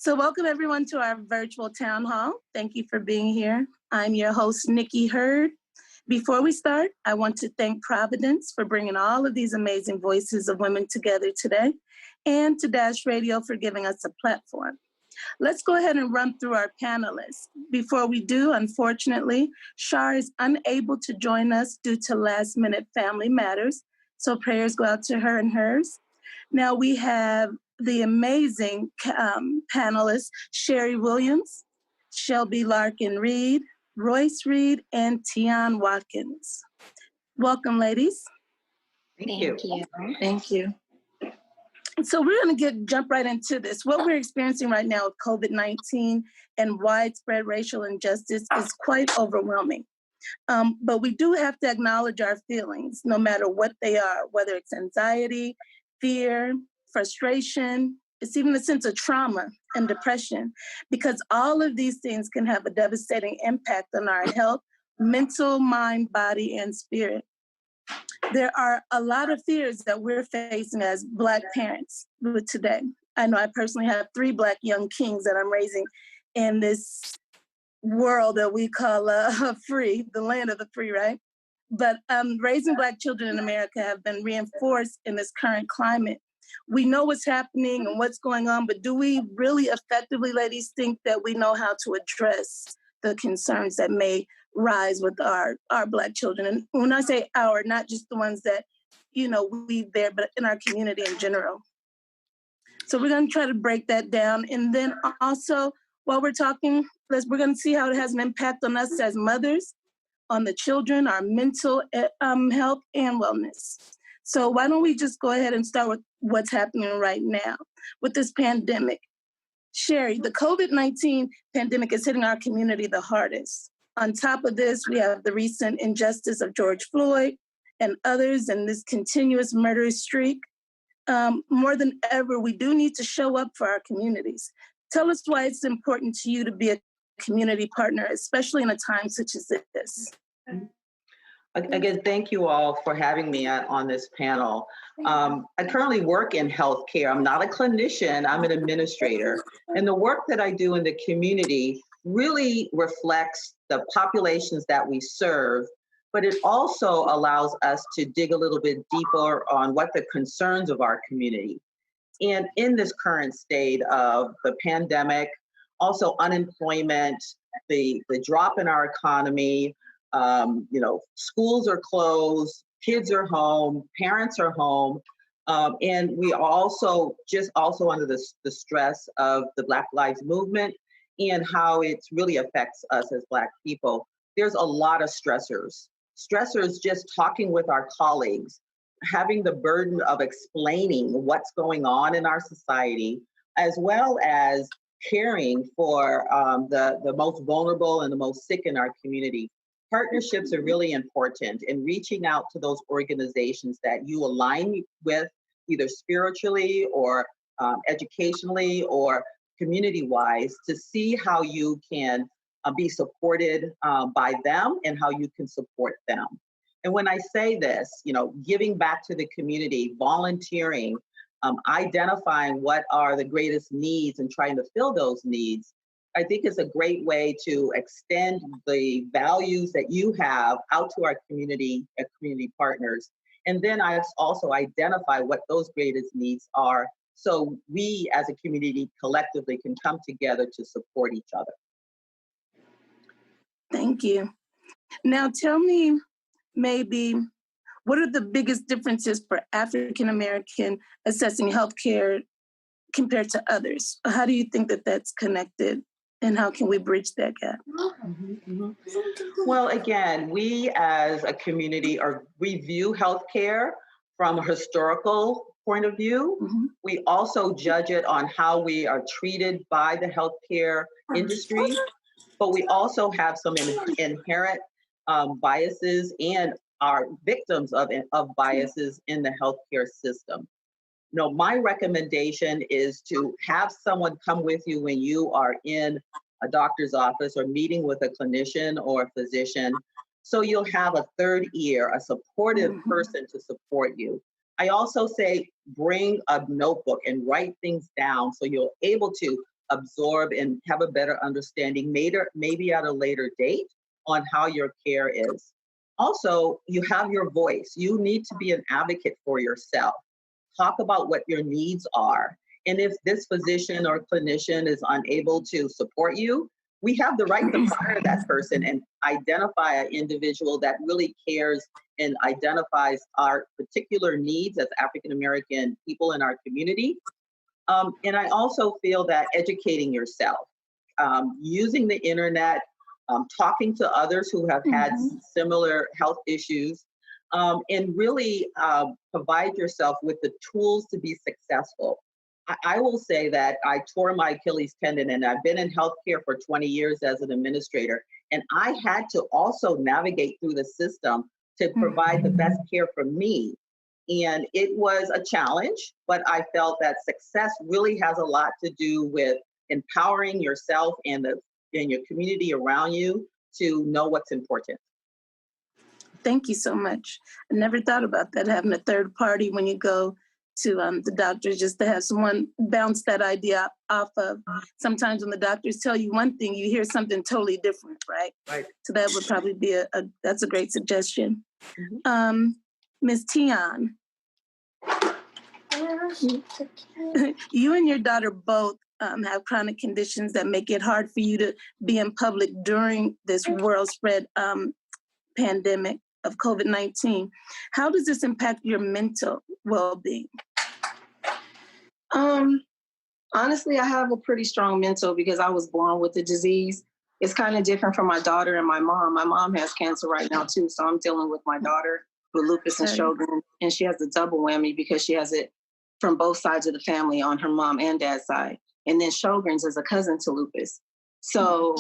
So welcome everyone to our virtual town hall. Thank you for being here. I'm your host, Nikki Hurd. Before we start, I want to thank Providence for bringing all of these amazing voices of women together today, and to Dash Radio for giving us a platform. Let's go ahead and run through our panelists. Before we do, unfortunately, Shar is unable to join us due to last-minute family matters, so prayers go out to her and hers. Now we have the amazing panelists, Sherry Williams, Shelby Larkin Reed, Royce Reed, and Tian Watkins. Welcome, ladies. Thank you. Thank you. So we're going to jump right into this. What we're experiencing right now with COVID-19 and widespread racial injustice is quite overwhelming. But we do have to acknowledge our feelings, no matter what they are, whether it's anxiety, fear, frustration, it's even a sense of trauma and depression, because all of these things can have a devastating impact on our health, mental, mind, body, and spirit. There are a lot of fears that we're facing as Black parents today. I know I personally have 3 Black young kings that I'm raising in this world that we call free, the land of the free, right? But raising Black children in America have been reinforced in this current climate. We know what's happening and what's going on, but do we really effectively, ladies, think that we know how to address the concerns that may rise with our Black children? And when I say our, not just the ones that, we there, but in our community in general. So we're going to try to break that down. And then also, while we're talking, we're going to see how it has an impact on us as mothers, on the children, our mental health and wellness. So why don't we just go ahead and start with what's happening right now with this pandemic. Sherry, the COVID-19 pandemic is hitting our community the hardest. On top of this, we have the recent injustice of George Floyd and others and this continuous murderous streak. More than ever, we do need to show up for our communities. Tell us why it's important to you to be a community partner, especially in a time such as this. Again, thank you all for having me on this panel. I currently work in healthcare. I'm not a clinician, I'm an administrator. And the work that I do in the community really reflects the populations that we serve, but it also allows us to dig a little bit deeper on what the concerns of our community. And in this current state of the pandemic, also unemployment, the drop in our economy, schools are closed, kids are home, parents are home, and we are also under the stress of the Black Lives Movement and how it really affects us as Black people. There's a lot of stressors. Stressors just talking with our colleagues, having the burden of explaining what's going on in our society, as well as caring for the most vulnerable and the most sick in our community. Partnerships are really important in reaching out to those organizations that you align with, either spiritually or educationally or community-wise, to see how you can be supported by them and how you can support them. And when I say this, giving back to the community, volunteering, identifying what are the greatest needs and trying to fill those needs, I think is a great way to extend the values that you have out to our community partners. And then I also identify what those greatest needs are so we as a community collectively can come together to support each other. Thank you. Now tell me maybe what are the biggest differences for African American assessing healthcare compared to others? How do you think that that's connected? And how can we bridge that gap? Well, again, we as a community we view healthcare from a historical point of view. We also judge it on how we are treated by the healthcare industry, but we also have some inherent biases and are victims of biases in the healthcare system. My recommendation is to have someone come with you when you are in a doctor's office or meeting with a clinician or a physician, so you'll have a third ear, a supportive person to support you. I also say bring a notebook and write things down so you're able to absorb and have a better understanding, maybe at a later date, on how your care is. Also, you have your voice. You need to be an advocate for yourself. Talk about what your needs are. And if this physician or clinician is unable to support you, we have the right to fire that person and identify an individual that really cares and identifies our particular needs as African American people in our community. And I also feel that educating yourself, using the internet, talking to others who have had similar health issues, and really provide yourself with the tools to be successful. I will say that I tore my Achilles tendon, and I've been in healthcare for 20 years as an administrator. And I had to also navigate through the system to provide the best care for me. And it was a challenge, but I felt that success really has a lot to do with empowering yourself and your community around you to know what's important. Thank you so much. I never thought about that, having a third party when you go to the doctor, just to have someone bounce that idea off of. Sometimes when the doctors tell you one thing, you hear something totally different, right? Right. So that would probably be that's a great suggestion. Ms. Tian, you and your daughter both have chronic conditions that make it hard for you to be in public during this world spread pandemic of COVID-19. How does this impact your mental well-being? Honestly, I have a pretty strong mental because I was born with the disease. It's kind of different from my daughter and my mom. My mom has cancer right now too, so I'm dealing with my daughter with lupus and Sjogren, and she has a double whammy because she has it from both sides of the family on her mom and dad's side. And then Sjogren's is a cousin to lupus. So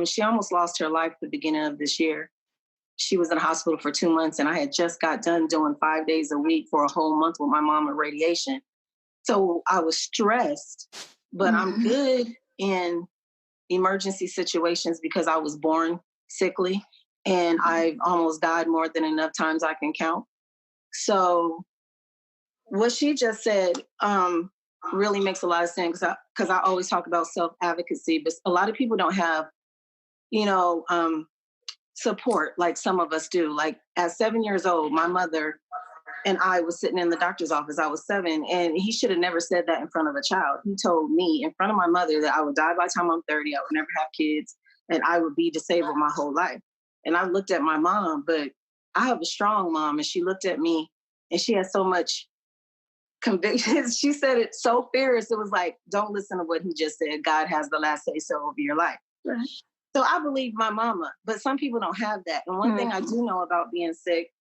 she almost lost her life at the beginning of this year. She was in the hospital for 2 months, and I had just got done doing 5 days a week for a whole month with my mom in radiation. So I was stressed, but I'm good in emergency situations because I was born sickly and I've almost died more than enough times I can count. So what she just said really makes a lot of sense because I always talk about self-advocacy, but a lot of people don't have, support like some of us do. Like at 7 years old, my mother and I was sitting in the doctor's office. I was 7, and he should have never said that in front of a child. He told me in front of my mother that I would die by the time I'm 30, I would never have kids, and I would be disabled my whole life. And I looked at my mom, but I have a strong mom, and she looked at me, and she had so much conviction. She said it so fierce. It was like, don't listen to what he just said. God has the last say so over your life. Right. So I believe my mama, but some people don't have that. And one thing I do know about being sick,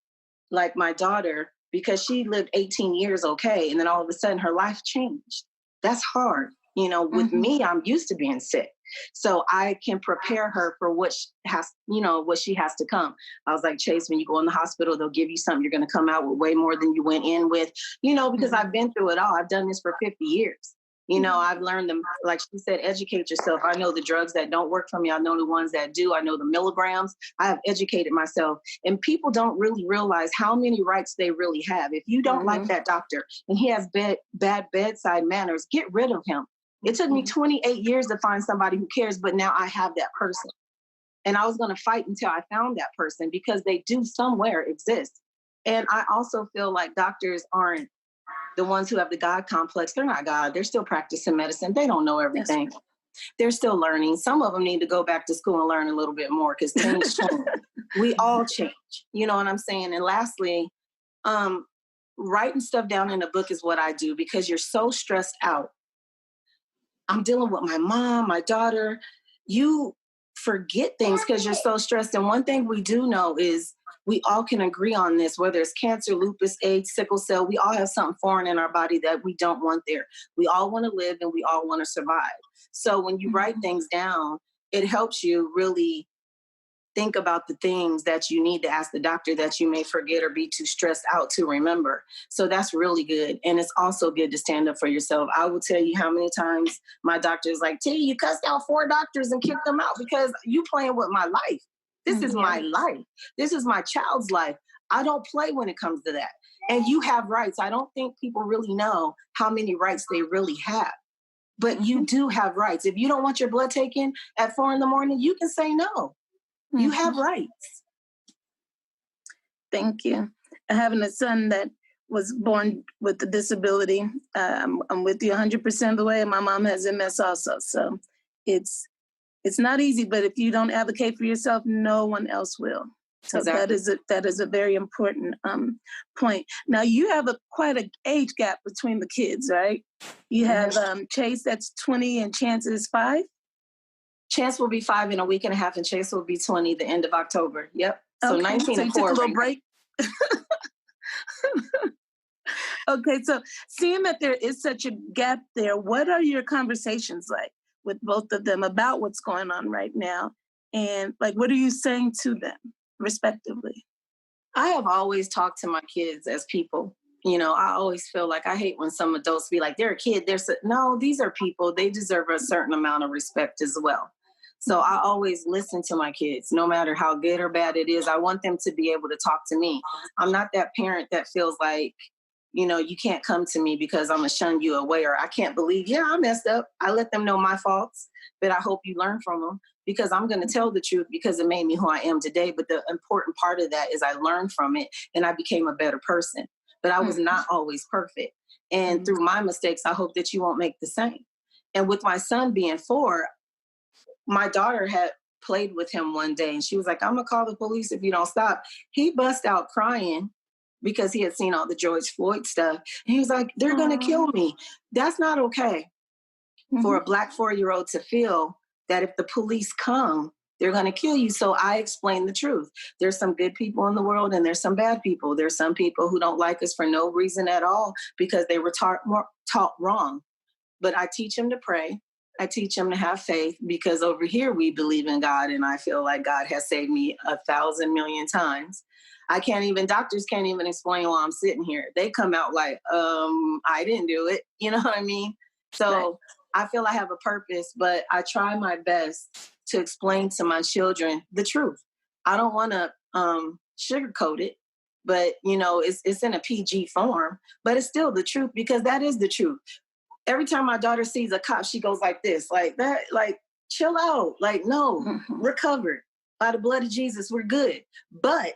like my daughter, because she lived 18 years okay, and then all of a sudden her life changed. That's hard. With me, I'm used to being sick. So I can prepare her for what she has to come. I was like, Chase, when you go in the hospital, they'll give you something. You're going to come out with way more than you went in with, because I've been through it all. I've done this for 50 years. I've learned them, like she said, educate yourself. I know the drugs that don't work for me. I know the ones that do. I know the milligrams. I have educated myself. And people don't really realize how many rights they really have. If you don't like that doctor and he has bad bedside manners, get rid of him. It took me 28 years to find somebody who cares, but now I have that person. And I was going to fight until I found that person because they do somewhere exist. And I also feel like doctors aren't the ones who have the God complex. They're not God. They're still practicing medicine. They don't know everything. Right. They're still learning. Some of them need to go back to school and learn a little bit more because things change. We all change. You know what I'm saying? And lastly, writing stuff down in a book is what I do because you're so stressed out. I'm dealing with my mom, my daughter. You forget things because you're so stressed. And one thing we do know is we all can agree on this, whether it's cancer, lupus, AIDS, sickle cell, we all have something foreign in our body that we don't want there. We all want to live and we all want to survive. So when you write things down, it helps you really think about the things that you need to ask the doctor that you may forget or be too stressed out to remember. So that's really good. And it's also good to stand up for yourself. I will tell you how many times my doctor is like, T, you cussed out 4 doctors and kicked them out because you playing with my life. This is my life. This is my child's life. I don't play when it comes to that. And you have rights. I don't think people really know how many rights they really have. but you do have rights. If you don't want your blood taken at 4 a.m, you can say no. You have rights. Thank you. Having a son that was born with a disability, I'm with you 100% of the way. And my mom has MS also. So it's not easy, but if you don't advocate for yourself, no one else will. So exactly. that is a very important point. Now you have quite an age gap between the kids, right? You have Chase, that's 20, and Chance is 5. Chance will be 5 in a week and a half, and Chase will be 20 the end of October. Yep. So okay. 19 so and you 4. Took a little break. Okay, so seeing that there is such a gap there, what are your conversations like with both of them about what's going on right now? And like, what are you saying to them, respectively? I have always talked to my kids as people. You know, I always feel like I hate when some adults be like, they're a kid. No, these are people. They deserve a certain amount of respect as well. So I always listen to my kids, no matter how good or bad it is. I want them to be able to talk to me. I'm not that parent that feels like, you know, you can't come to me because I'm going to shun you away, or I can't believe, I messed up. I let them know my faults, but I hope you learn from them, because I'm going to tell the truth, because it made me who I am today. But the important part of that is I learned from it and I became a better person. But I was not always perfect. And through my mistakes, I hope that you won't make the same. And with my son being 4, my daughter had played with him one day and she was like, I'm going to call the police if you don't stop. He bust out crying because he had seen all the George Floyd stuff. And he was like, they're going to kill me. That's not okay for a Black 4-year-old to feel that if the police come, they're going to kill you. So I explained the truth. There's some good people in the world and there's some bad people. There's some people who don't like us for no reason at all because they were taught wrong. But I teach them to pray. I teach them to have faith, because over here we believe in God, and I feel like God has saved me 1,000 million times. Doctors can't even explain why I'm sitting here. They come out like, I didn't do it. You know what I mean? So right. I feel I have a purpose, but I try my best to explain to my children the truth. I don't want to sugarcoat it, but you know, it's in a PG form, but it's still the truth, because that is the truth. Every time my daughter sees a cop, she goes like this, like that, like, chill out. Like, no, we're covered by the blood of Jesus. We're good. But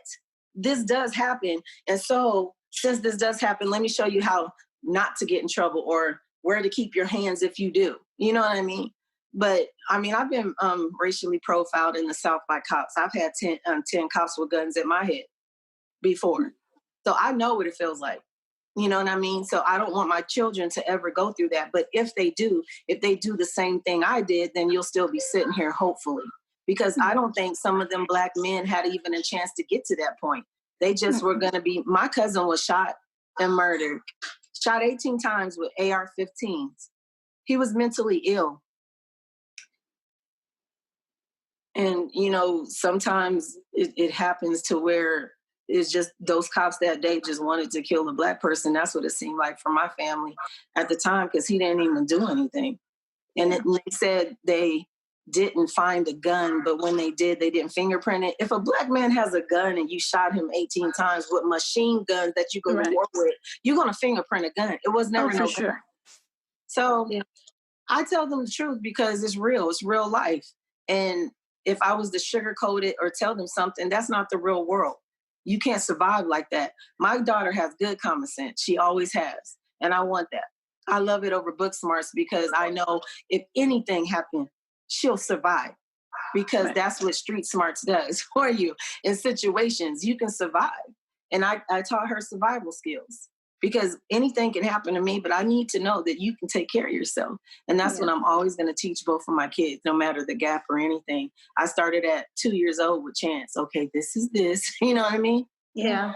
this does happen. And so since this does happen, let me show you how not to get in trouble, or where to keep your hands if you do. You know what I mean? But I mean, I've been racially profiled in the South by cops. I've had 10 cops with guns at my head before. So I know what it feels like. You know what I mean? So I don't want my children to ever go through that. But if they do the same thing I did, then you'll still be sitting here, hopefully. Because I don't think some of them Black men had even a chance to get to that point. They just were going to be, my cousin was shot and murdered, shot 18 times with AR-15s. He was mentally ill. And, you know, sometimes it happens to where it's just those cops that day just wanted to kill a Black person. That's what it seemed like for my family at the time, because he didn't even do anything. And they said they didn't find a gun, but when they did, they didn't fingerprint it. If a Black man has a gun and you shot him 18 times with machine guns that you go to war with, you're going to fingerprint a gun. It was never no gun. So I tell them the truth because it's real. It's real life. And if I was to sugarcoat it or tell them something, that's not the real world. You can't survive like that. My daughter has good common sense. She always has. And I want that. I love it over book smarts, because I know if anything happened, she'll survive, because that's what street smarts does for you. In situations, you can survive. And I taught her survival skills, because anything can happen to me, but I need to know that you can take care of yourself. And that's what I'm always going to teach both of my kids, no matter the gap or anything. I started at 2 years old with Chance. Okay, this is this. You know what I mean? Yeah.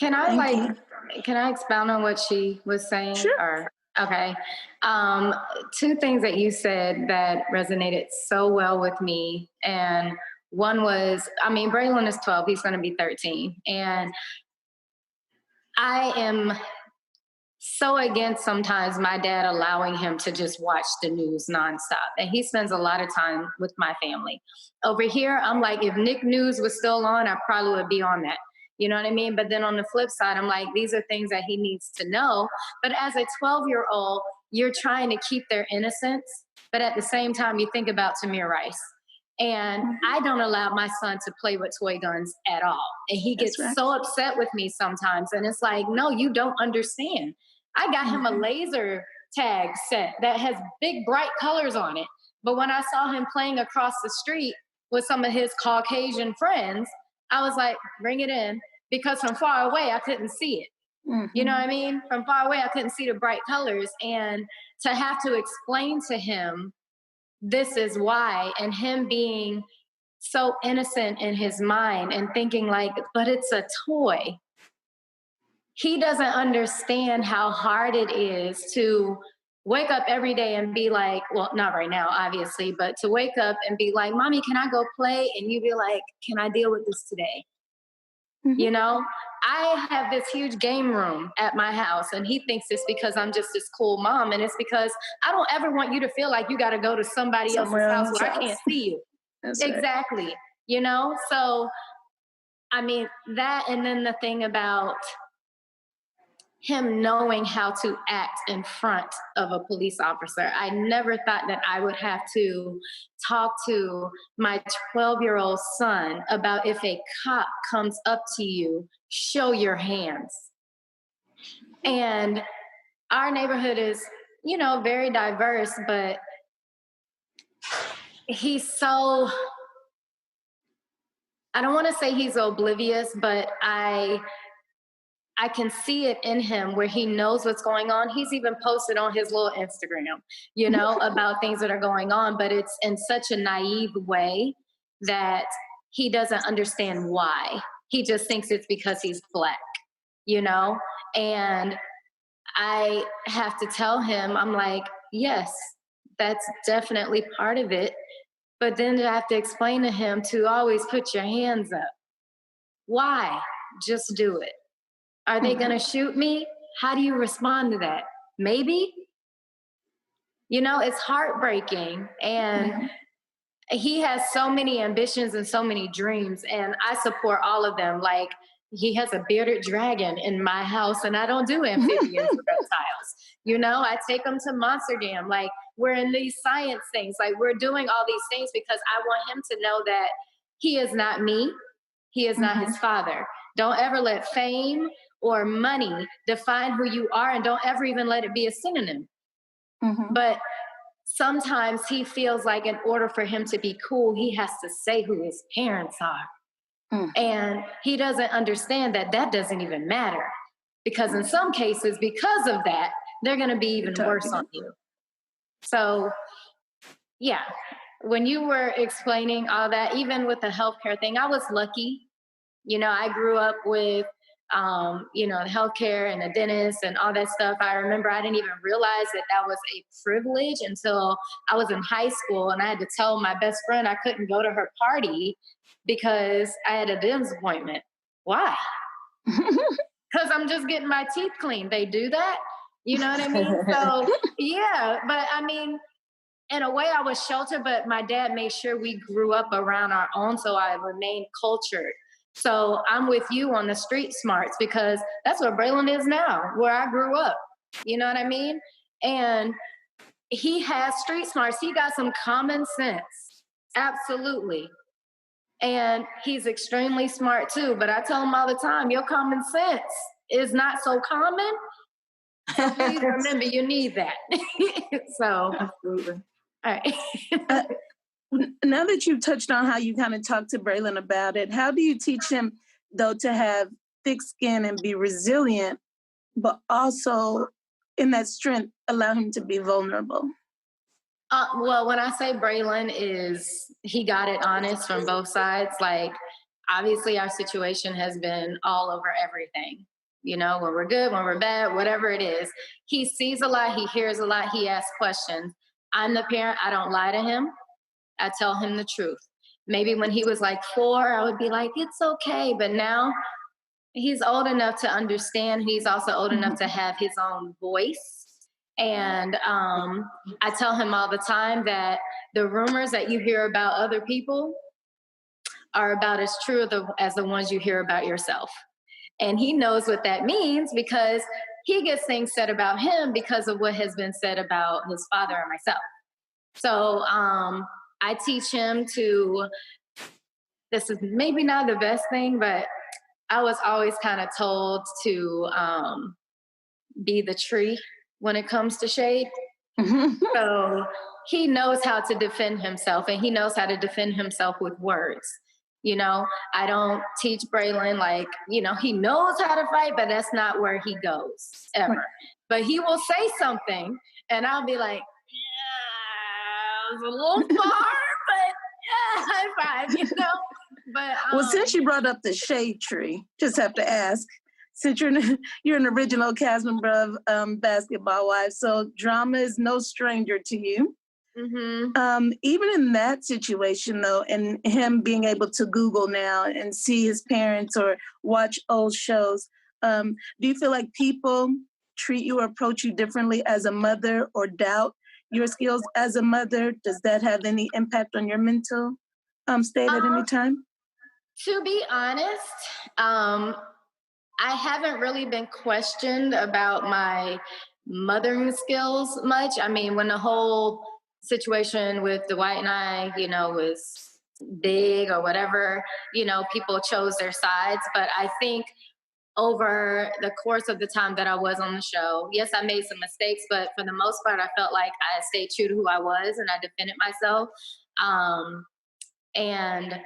Can I expound on what she was saying? Sure. Okay. 2 things that you said that resonated so well with me. And one was, I mean, Braylon is 12. He's going to be 13. And I am so against sometimes my dad allowing him to just watch the news nonstop. And he spends a lot of time with my family. Over here, I'm like, if Nick News was still on, I probably would be on that. You know what I mean? But then on the flip side, I'm like, these are things that he needs to know. But as a 12-year-old, you're trying to keep their innocence, but at the same time, you think about Tamir Rice. And I don't allow my son to play with toy guns at all. And he gets so upset with me sometimes. And it's like, no, you don't understand. I got him a laser tag set that has big, bright colors on it. But when I saw him playing across the street with some of his Caucasian friends, I was like, bring it in. Because from far away, I couldn't see it. You know what I mean? From far away, I couldn't see the bright colors. And to have to explain to him, this is why, and him being so innocent in his mind and thinking like, but it's a toy. He doesn't understand how hard it is to wake up every day and be like, well, not right now, obviously, but to wake up and be like, Mommy, can I go play? And you be like, can I deal with this today? You know, I have this huge game room at my house, and he thinks it's because I'm just this cool mom. And it's because I don't ever want you to feel like you got to go to somebody else's house where I can't see you. Exactly. Right. You know, so I mean, that, and then the thing about him knowing how to act in front of a police officer. I never thought that I would have to talk to my 12-year-old son about, if a cop comes up to you, show your hands. And our neighborhood is, you know, very diverse, but he's so, I don't want to say he's oblivious, but I can see it in him where he knows what's going on. He's even posted on his little Instagram, you know, about things that are going on, but it's in such a naive way that he doesn't understand why. He just thinks it's because he's Black, you know? And I have to tell him, I'm like, yes, that's definitely part of it. But then I have to explain to him to always put your hands up. Why? Just do it. Are they going to shoot me? How do you respond to that? Maybe. You know, it's heartbreaking. And he has so many ambitions and so many dreams, and I support all of them. Like, he has a bearded dragon in my house, and I don't do amphibians or reptiles. You know, I take him to Monster Dam. Like, we're in these science things. Like, we're doing all these things because I want him to know that he is not me. He is not his father. Don't ever let fame or money define who you are, and don't ever even let it be a synonym. But sometimes he feels like in order for him to be cool, he has to say who his parents are. And he doesn't understand that that doesn't even matter. Because in some cases, because of that, they're going to be even worse on you. So, yeah, when you were explaining all that, even with the healthcare thing, I was lucky. You know, I grew up with, you know, healthcare and a dentist and all that stuff. I remember I didn't even realize that that was a privilege until I was in high school, and I had to tell my best friend I couldn't go to her party because I had a dentist appointment. Why? Because I'm just getting my teeth cleaned. They do that? You know what I mean? So, yeah, but I mean, in a way I was sheltered, but my dad made sure we grew up around our own, so I remained cultured. So I'm with you on the street smarts, because that's where Braylon is now, where I grew up. You know what I mean? And he has street smarts. He got some common sense. Absolutely. And he's extremely smart too. But I tell him all the time, your common sense is not so common. So please remember, you need that. So, absolutely. All right. Now that you've touched on how you kind of talk to Braylon about it, how do you teach him, though, to have thick skin and be resilient, but also in that strength, allow him to be vulnerable? Well, when I say Braylon, he got it honest from both sides. Like, obviously our situation has been all over everything. You know, when we're good, when we're bad, whatever it is. He sees a lot, he hears a lot, he asks questions. I'm the parent, I don't lie to him. I tell him the truth. Maybe when he was like 4, I would be like, it's okay. But now he's old enough to understand. He's also old enough to have his own voice. And I tell him all the time that the rumors that you hear about other people are about as true as the ones you hear about yourself. And he knows what that means, because he gets things said about him because of what has been said about his father and myself. So I teach him to, this is maybe not the best thing, but I was always kind of told to be the tree when it comes to shade. So he knows how to defend himself, and he knows how to defend himself with words. You know, I don't teach Braylon, like, you know, he knows how to fight, but that's not where he goes ever. Right. But he will say something and I'll be like, yeah, it was a little far, but yeah, high five, you know? But well, since you brought up the shade tree, just have to ask, since you're an original cast member of Basketball Wives, so drama is no stranger to you. Mm-hmm. Even in that situation, though, and him being able to Google now and see his parents or watch old shows, do you feel like people treat you or approach you differently as a mother or doubt your skills as a mother? Does that have any impact on your mental state at any time? To be honest, I haven't really been questioned about my mothering skills much. I mean, when the whole situation with Dwight and I, you know, was big or whatever, you know, people chose their sides. But I think over the course of the time that I was on the show, yes, I made some mistakes, but for the most part, I felt like I stayed true to who I was and I defended myself. And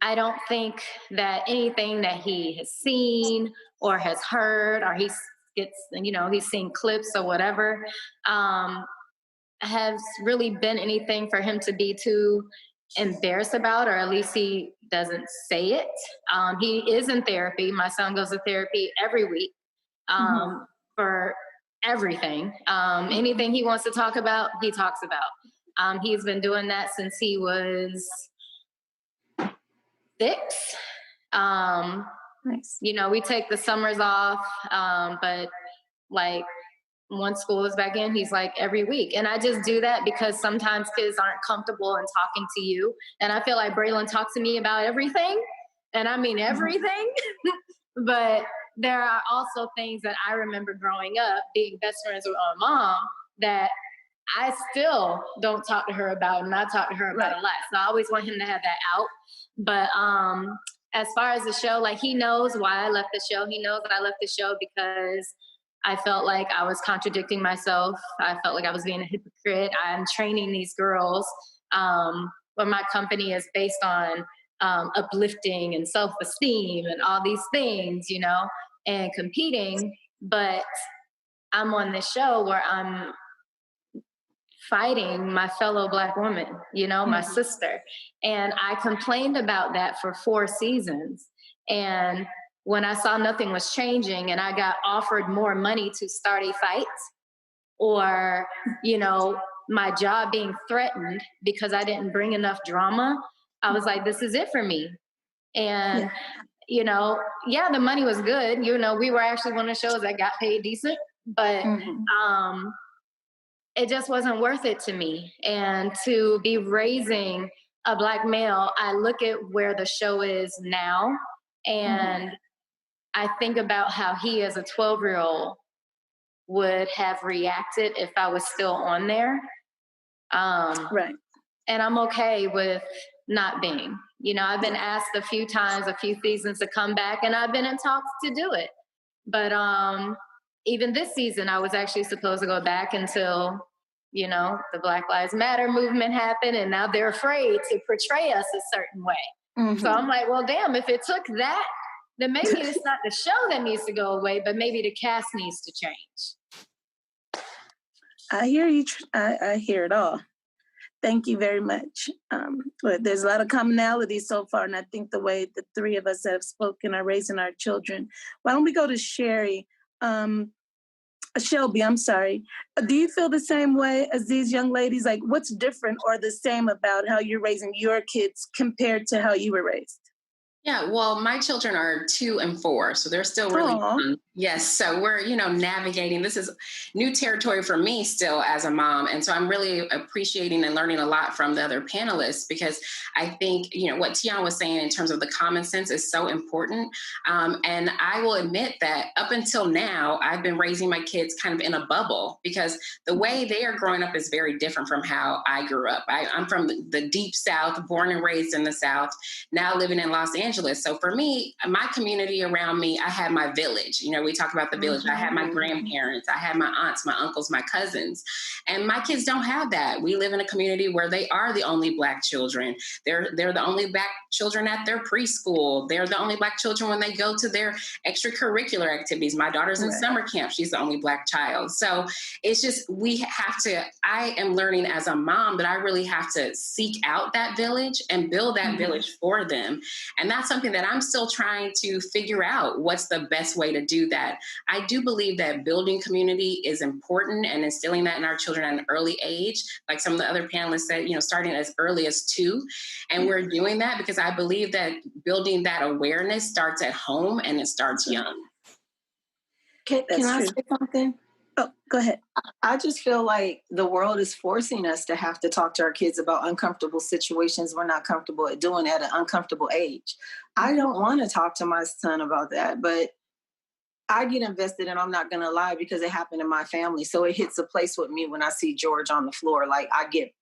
I don't think that anything that he has seen or has heard, or he's seen clips or whatever, has really been anything for him to be too embarrassed about, or at least he doesn't say it. He is in therapy. My son goes to therapy every week for everything. Anything he wants to talk about, he talks about. He's been doing that since he was 6. Nice. You know, we take the summers off, but like once school is back in, he's like every week. And I just do that because sometimes kids aren't comfortable in talking to you. And I feel like Braylon talks to me about everything. And I mean everything. But there are also things that I remember growing up, being best friends with my mom, that I still don't talk to her about, and I talk to her about a lot. So I always want him to have that out. But as far as the show, like, he knows why I left the show. He knows that I left the show because I felt like I was contradicting myself. I felt like I was being a hypocrite. I'm training these girls. But my company is based on uplifting and self-esteem and all these things, you know, and competing. But I'm on this show where I'm fighting my fellow Black woman, you know, my sister. And I complained about that for 4 seasons. And when I saw nothing was changing and I got offered more money to start a fight, or, you know, my job being threatened because I didn't bring enough drama, I was like, this is it for me. And, you know, the money was good. You know, we were actually one of the shows that got paid decent, but it just wasn't worth it to me. And to be raising a Black male, I look at where the show is now, and I think about how he as a 12-year-old would have reacted if I was still on there. Right. And I'm okay with not being. You know, I've been asked a few times, a few seasons to come back, and I've been in talks to do it. But even this season, I was actually supposed to go back until, you know, the Black Lives Matter movement happened, and now they're afraid to portray us a certain way. So I'm like, well, damn, if it took that, then maybe it's not the show that needs to go away, but maybe the cast needs to change. I hear you. I hear it all. Thank you very much. But there's a lot of commonality so far, and I think the way the 3 of us have spoken are raising our children. Why don't we go to Shelby, I'm sorry. Do you feel the same way as these young ladies? Like, what's different or the same about how you're raising your kids compared to how you were raised? Yeah, well, my children are 2 and 4, so they're still really young. Yes, so we're, navigating. This is new territory for me still as a mom. And so I'm really appreciating and learning a lot from the other panelists, because I think, what Tiana was saying in terms of the common sense is so important. And I will admit that up until now, I've been raising my kids kind of in a bubble, because the way they are growing up is very different from how I grew up. I'm from the deep South, born and raised in the South, now living in Los Angeles. So for me, my community around me, I had my village. We talk about the village. I had my grandparents, I had my aunts, my uncles, my cousins, and my kids don't have that. We live in a community where they are the only Black children. They're the only Black children at their preschool. They're the only Black children when they go to their extracurricular activities. My daughter's in summer camp. She's the only Black child. So it's just, I am learning as a mom that I really have to seek out that village and build that village for them. And that's something that I'm still trying to figure out, what's the best way to do that. I do believe that building community is important, and instilling that in our children at an early age, like some of the other panelists said, starting as early as 2. And we're doing that because I believe that building that awareness starts at home, and it starts young. Can I say something? Oh, go ahead. I just feel like the world is forcing us to have to talk to our kids about uncomfortable situations we're not comfortable at doing at an uncomfortable age. I don't want to talk to my son about that, but I get invested, and I'm not going to lie, because it happened in my family. So it hits a place with me when I see George on the floor. Like, I get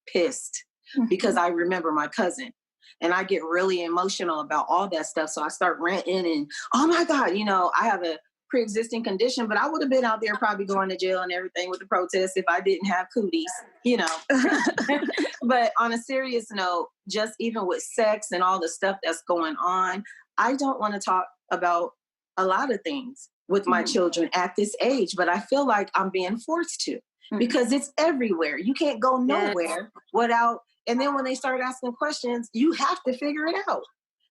pissed because I remember my cousin, and I get really emotional about all that stuff. So I start ranting and, oh my God, I have a pre-existing condition, but I would have been out there probably going to jail and everything with the protests if I didn't have cooties, But on a serious note, just even with sex and all the stuff that's going on, I don't want to talk about a lot of things with my children at this age, but I feel like I'm being forced to, because it's everywhere. You can't go nowhere without, and then when they start asking questions, you have to figure it out.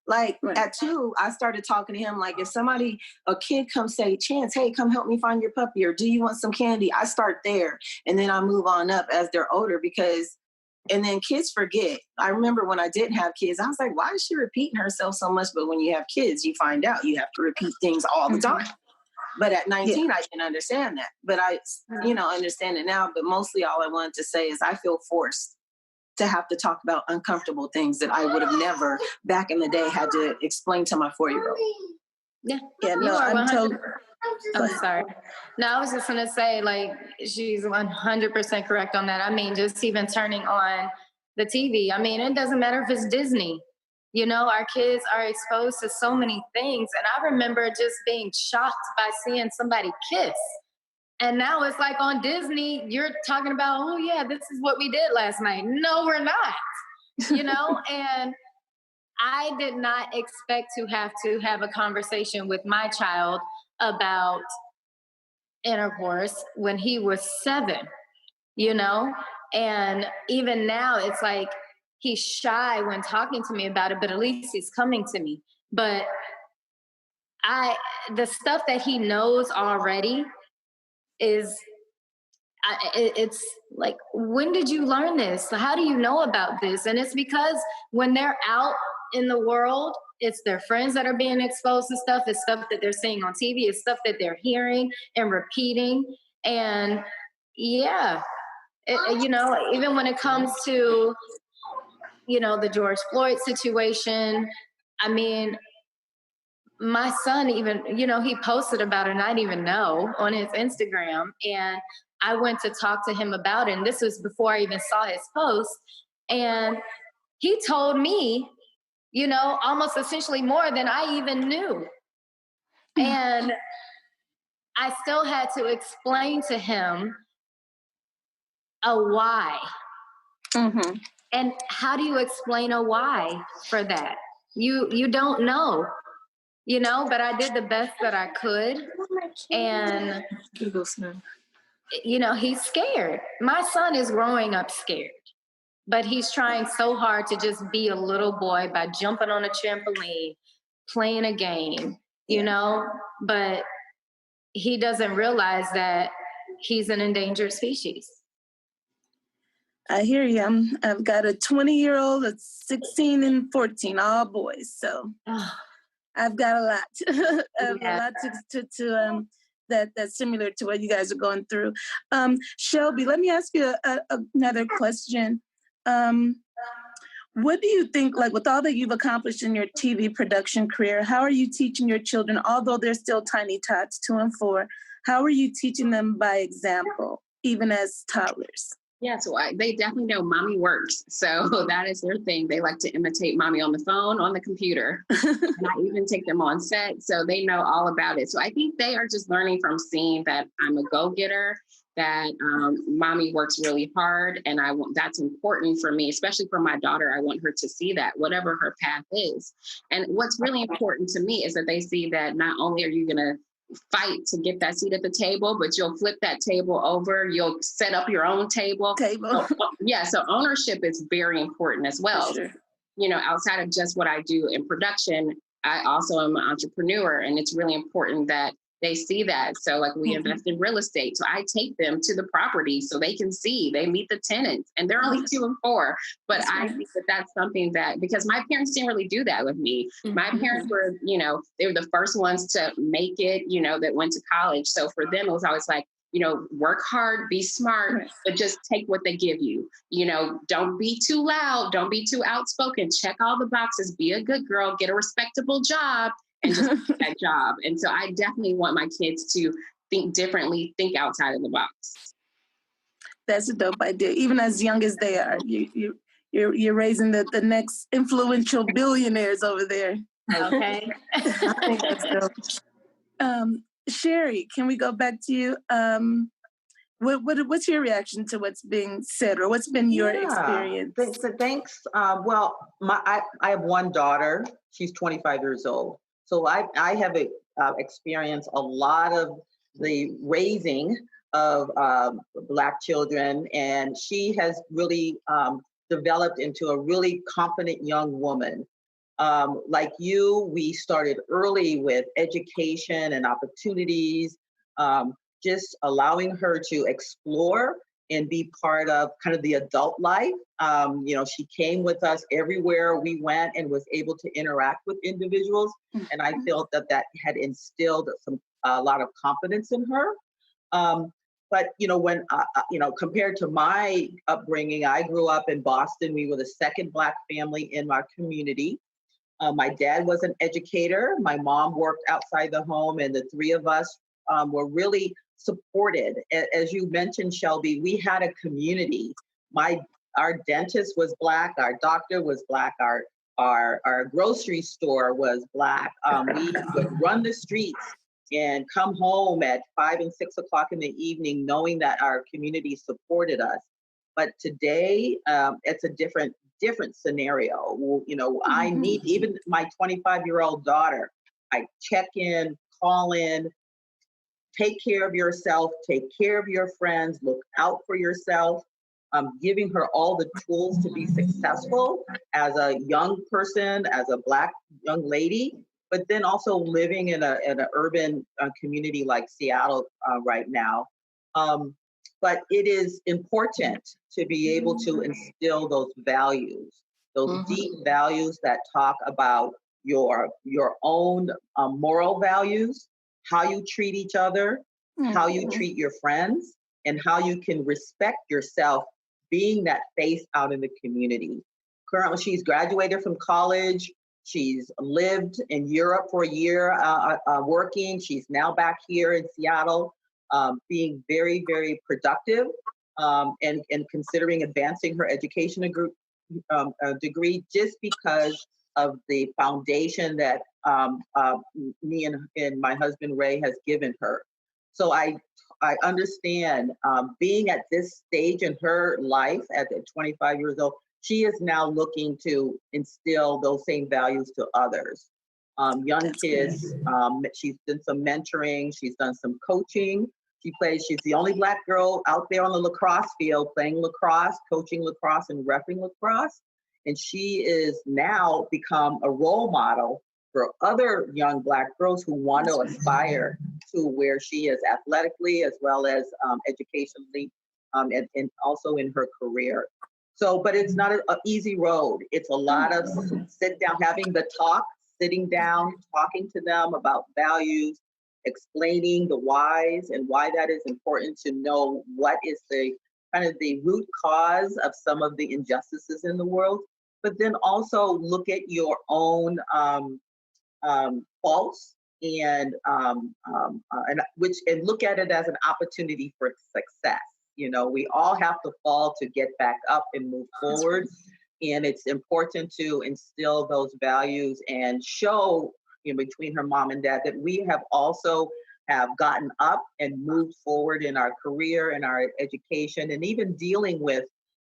Like at 2, I started talking to him. Like, if a kid comes say, Chance, hey, come help me find your puppy, or do you want some candy? I start there, and then I move on up as they're older, and then kids forget. I remember when I didn't have kids, I was like, why is she repeating herself so much? But when you have kids, you find out you have to repeat things all the time. But at 19, I didn't understand that. But I, understand it now. But mostly all I wanted to say is I feel forced to have to talk about uncomfortable things that I would have never back in the day had to explain to my 4-year-old. Yeah, no, I'm totally. I'm sorry. No, I was just going to say, like, she's 100% correct on that. I mean, just even turning on the TV. I mean, it doesn't matter if it's Disney. Our kids are exposed to so many things. And I remember just being shocked by seeing somebody kiss. And now it's like on Disney, you're talking about, oh, yeah, this is what we did last night. No, we're not, and I did not expect to have a conversation with my child about intercourse when he was 7, and even now it's like he's shy when talking to me about it, but at least he's coming to me. But the stuff that he knows already is, it's like, when did you learn this? How do you know about this? And it's because when they're out in the world, it's their friends that are being exposed to stuff. It's stuff that they're seeing on TV. It's stuff that they're hearing and repeating. And even when it comes to, the George Floyd situation, I mean, my son even, he posted about it, and I didn't even know, on his Instagram. And I went to talk to him about it. And this was before I even saw his post. And he told me, almost essentially more than I even knew. And I still had to explain to him a why. And how do you explain a why for that? You don't know, but I did the best that I could. And, he's scared. My son is growing up scared, but he's trying so hard to just be a little boy by jumping on a trampoline, playing a game, but he doesn't realize that he's an endangered species. I hear you. I've got a 20-year-old, a 16 and 14, all boys. So I've got a lot, a lot that's similar to what you guys are going through. Shelby, let me ask you another question. What do you think, like with all that you've accomplished in your TV production career, how are you teaching your children, although they're still tiny tots, 2 and 4, how are you teaching them by example, even as toddlers? Yeah, so they definitely know mommy works. So that is their thing. They like to imitate mommy on the phone, on the computer. And I even take them on set. So they know all about it. So I think they are just learning from seeing that I'm a go-getter, that mommy works really hard. And that's important for me, especially for my daughter. I want her to see that, whatever her path is. And what's really important to me is that they see that not only are you going to fight to get that seat at the table, but you'll flip that table over, you'll set up your own table. So ownership is very important as well. Sure. You know, outside of just what I do in production, I also am an entrepreneur, and it's really important that they see that. So like we invest in real estate. So I take them to the property so they can see, they meet the tenants, and they're only 2 and 4. But I think that that's something that, because my parents didn't really do that with me. My parents were, you know, they were the first ones to make it, you know, that went to college. So for them, it was always like, you know, work hard, be smart, but just take what they give you. You know, don't be too loud, don't be too outspoken, check all the boxes, be a good girl, get a respectable job, and just do that job. And so I definitely want my kids to think differently, think outside of the box. That's a dope idea. Even as young as they are, you're raising the next influential billionaires over there. Okay. I think that's dope. Sherry, can we go back to you? What's your reaction to what's being said, or what's been your experience? Thanks. Well, I have one daughter. She's 25 years old. So I have experienced a lot of the raising of Black children, and she has really developed into a really confident young woman. Like you, we started early with education and opportunities, just allowing her to explore and be part of kind of the adult life. You know, she came with us everywhere we went and was able to interact with individuals. And I felt that had instilled a lot of confidence in her. But, you know, when, you know, compared to my upbringing, I grew up in Boston. We were the second Black family in our community. My dad was an educator. My mom worked outside the home, and the 3 of us were really supported. As you mentioned, Shelby, we had a community. Our dentist was Black, our doctor was Black, our grocery store was Black. We would run the streets and come home at 5 and 6 o'clock in the evening, knowing that our community supported us. But today, it's a different scenario. You know, I need, even my 25-year-old daughter, I check in, call in, take care of yourself, take care of your friends, look out for yourself. Giving her all the tools to be successful as a young person, as a Black young lady, but then also living in an urban community like Seattle right now. But it is important to be able to instill those values, those deep values that talk about your own moral values, how you treat each other, how you treat your friends, and how you can respect yourself being that face out in the community. Currently, she's graduated from college. She's lived in Europe for a year working. She's now back here in Seattle, being very, very productive and considering advancing her education degree just because of the foundation that me and my husband Ray has given her. So I understand being at this stage in her life at 25 years old, she is now looking to instill those same values to others. Young kids, she's done some mentoring, she's done some coaching. She's the only Black girl out there on the lacrosse field playing lacrosse, coaching lacrosse and repping lacrosse. And she is now become a role model for other young Black girls who want to aspire to where she is athletically as well as educationally and also in her career. So, but it's not an easy road. It's a lot of sit down, having the talks sitting down, talking to them about values, explaining the whys and why that is important to know what is the kind of the root cause of some of the injustices in the world, but then also look at your own faults and look at it as an opportunity for success. You know, we all have to fall to get back up and move forward. And it's important to instill those values and show, between her mom and dad, that we have also have gotten up and moved forward in our career and our education, and even dealing with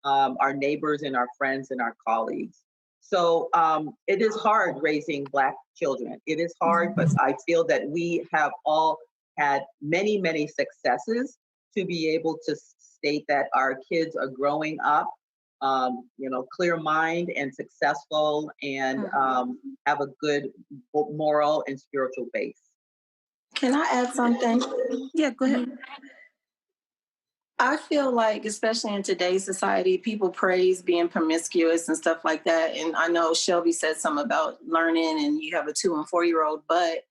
our neighbors and our friends and our colleagues. So it is hard raising Black children. It is hard, but I feel that we have all had many, many successes to be able to state that our kids are growing up, clear mind and successful, and have a good moral and spiritual base. Can I add something? Yeah, go ahead. I feel like, especially in today's society, people praise being promiscuous and stuff like that. And I know Shelby said something about learning, and you have a 2 and 4-year-old, but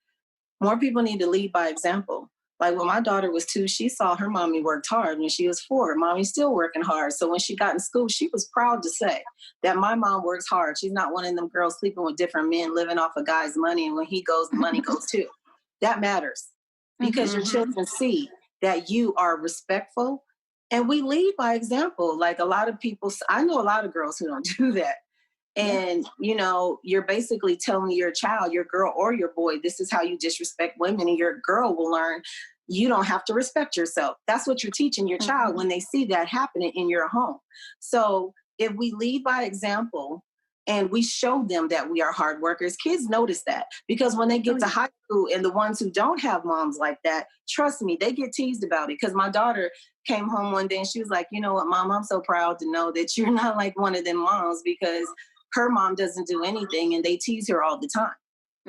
more people need to lead by example. Like when my daughter was 2, she saw her mommy worked hard. When she was 4, mommy's still working hard. So when she got in school, she was proud to say that my mom works hard. She's not one of them girls sleeping with different men, living off a guy's money. And when he goes, the money goes too. That matters because your children see that you are respectful. And we lead by example. Like a lot of people, I know a lot of girls who don't do that. And, you're basically telling your child, your girl or your boy, this is how you disrespect women. And your girl will learn you don't have to respect yourself. That's what you're teaching your child when they see that happening in your home. So if we lead by example and we show them that we are hard workers, kids notice that, because when they get to high school and the ones who don't have moms like that, trust me, they get teased about it. Because my daughter came home one day and she was like, you know what, Mom, I'm so proud to know that you're not like one of them moms, because her mom doesn't do anything and they tease her all the time.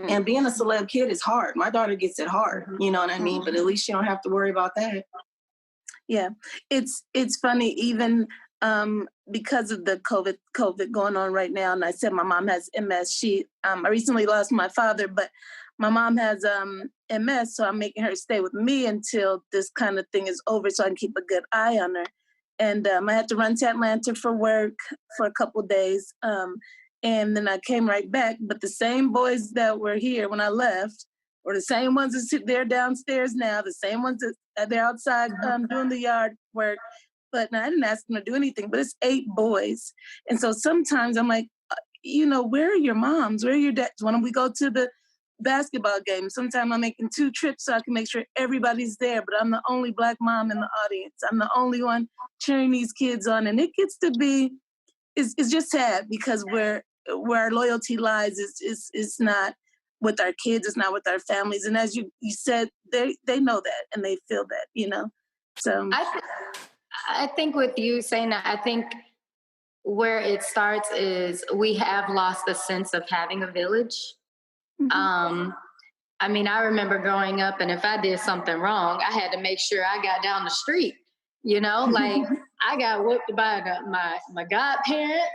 And being a celeb kid is hard. My daughter gets it hard, you know what I mean? But at least you don't have to worry about that. Yeah, it's funny, even because of the COVID going on right now. And I said my mom has MS. I recently lost my father, but my mom has MS, so I'm making her stay with me until this kind of thing is over, so I can keep a good eye on her. And I had to run to Atlanta for work for a couple days. And then I came right back. But the same boys that were here when I left were the same ones that sit there downstairs now, the same ones that they're outside doing the yard work. But I didn't ask them to do anything, but it's 8 boys. And so sometimes I'm like, where are your moms? Where are your dads? Why don't we go to the basketball game? Sometimes I'm making 2 trips so I can make sure everybody's there, but I'm the only Black mom in the audience. I'm the only one cheering these kids on. And it gets to be, it's just sad, because where our loyalty lies is not with our kids, it's not with our families. And as you said, they know that and they feel that, So I think with you saying that, I think where it starts is we have lost the sense of having a village. I mean, I remember growing up, and if I did something wrong, I had to make sure I got down the street, like I got whooped by my godparents,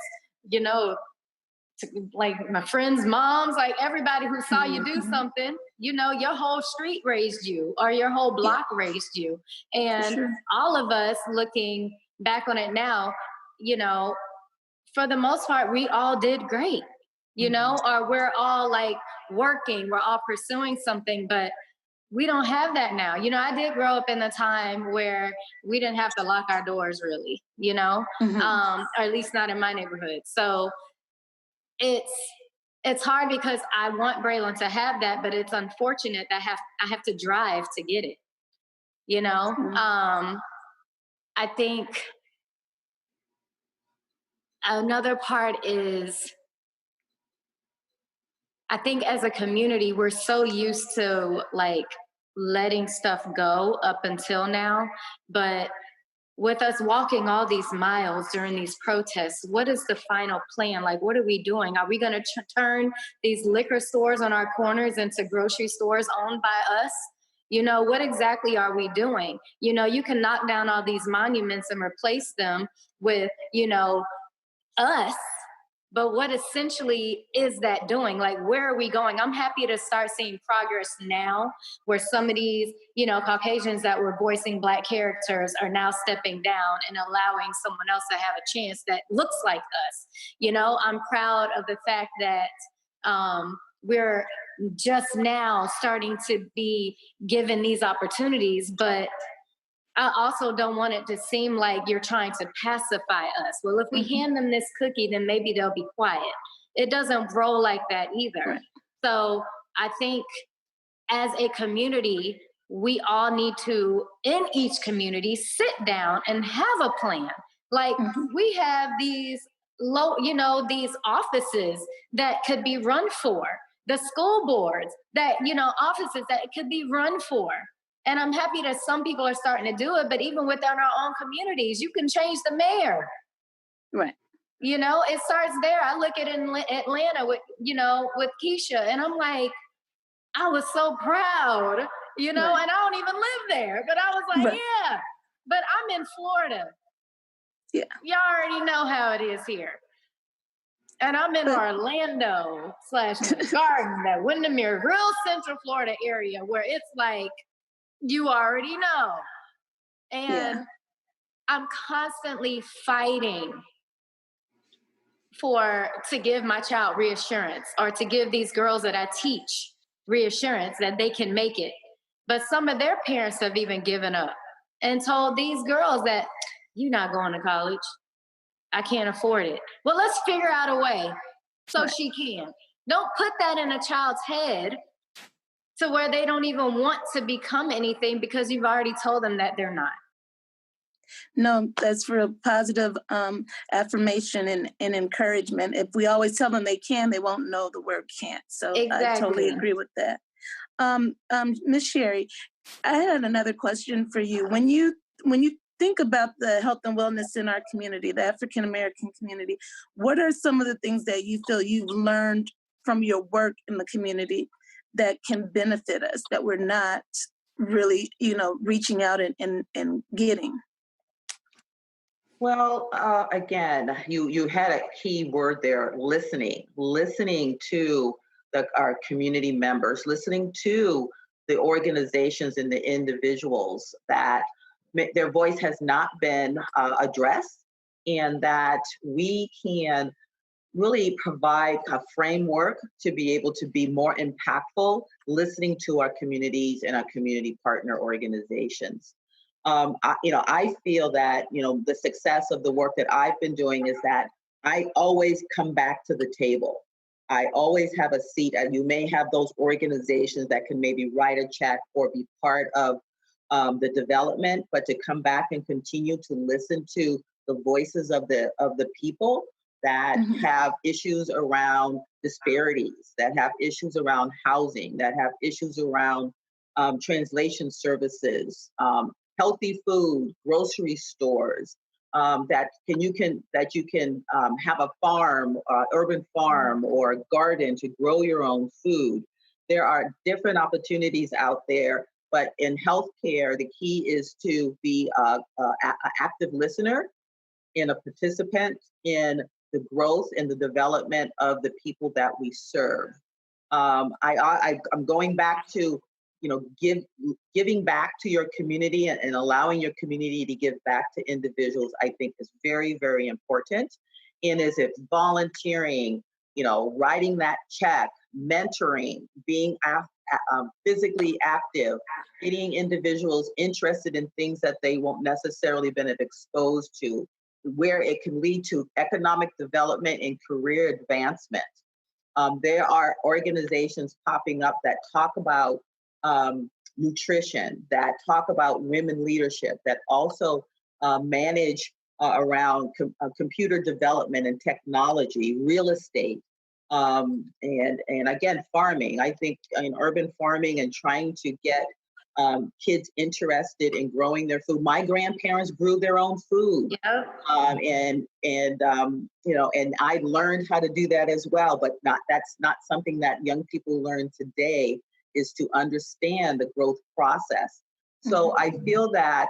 like my friends' moms, like everybody who saw you do something, your whole street raised you, or your whole block raised you. And all of us looking back on it now, for the most part, we all did great, or we're all like working, we're all pursuing something, but we don't have that now. I did grow up in a time where we didn't have to lock our doors really, or at least not in my neighborhood. So it's hard because I want Braylon to have that, but it's unfortunate that I have to drive to get it. I think another part is, I think as a community, we're so used to like letting stuff go up until now, but with us walking all these miles during these protests, what is the final plan? Like, what are we doing? Are we going to turn these liquor stores on our corners into grocery stores owned by us? What exactly are we doing? You can knock down all these monuments and replace them with, us, But what essentially is that doing? Like, where are we going? I'm happy to start seeing progress now where some of these, Caucasians that were voicing Black characters are now stepping down and allowing someone else to have a chance that looks like us. I'm proud of the fact that we're just now starting to be given these opportunities, but I also don't want it to seem like you're trying to pacify us. Well, if we hand them this cookie, then maybe they'll be quiet. It doesn't roll like that either. Right. So I think as a community, we all need to, in each community, sit down and have a plan. Like we have these these offices that could be run for, the school boards that, offices that it could be run for. And I'm happy that some people are starting to do it, but even within our own communities, you can change the mayor. Right. It starts there. I look at Atlanta with Keisha, and I'm like, I was so proud, and I don't even live there, but I was like, yeah, but I'm in Florida. Yeah. Y'all already know how it is here. And I'm in Orlando / Gardner, Windermere, real Central Florida area where it's like, you already know. And I'm constantly fighting to give my child reassurance, or to give these girls that I teach reassurance that they can make it. But some of their parents have even given up and told these girls that you're not going to college. I can't afford it. Well, let's figure out a way so she can. Don't put that in a child's head to where they don't even want to become anything because you've already told them that they're not. No, that's for a positive affirmation and encouragement. If we always tell them they can, they won't know the word can't. So exactly. I totally agree with that. Ms. Sherry, I had another question for you. When you think about the health and wellness in our community, the African American community, what are some of the things that you feel you've learned from your work in the community that can benefit us, that we're not really, reaching out and getting? Well, again, you had a key word there: listening to our community members, listening to the organizations and the individuals that their voice has not been addressed, and that we can really provide a framework to be able to be more impactful, listening to our communities and our community partner organizations. I feel that, the success of the work that I've been doing is that I always come back to the table. I always have a seat, and you may have those organizations that can maybe write a check or be part of the development, but to come back and continue to listen to the voices of the people that have issues around disparities, that have issues around housing, that have issues around translation services, healthy food, grocery stores, that you can have a farm, urban farm or a garden to grow your own food. There are different opportunities out there, but in healthcare, the key is to be an active listener and a participant in the growth and the development of the people that we serve. I'm going back to, giving back to your community and allowing your community to give back to individuals, I think is very, very important. And as it's volunteering, writing that check, mentoring, being physically active, getting individuals interested in things that they won't necessarily been exposed to, where it can lead to economic development and career advancement. There are organizations popping up that talk about nutrition, that talk about women leadership, that also manage around computer development and technology, real estate, and again, farming. I think in urban farming and trying to get kids interested in growing their food. My grandparents grew their own food, and I learned how to do that as well. But that's not something that young people learn today, is to understand the growth process. So I feel that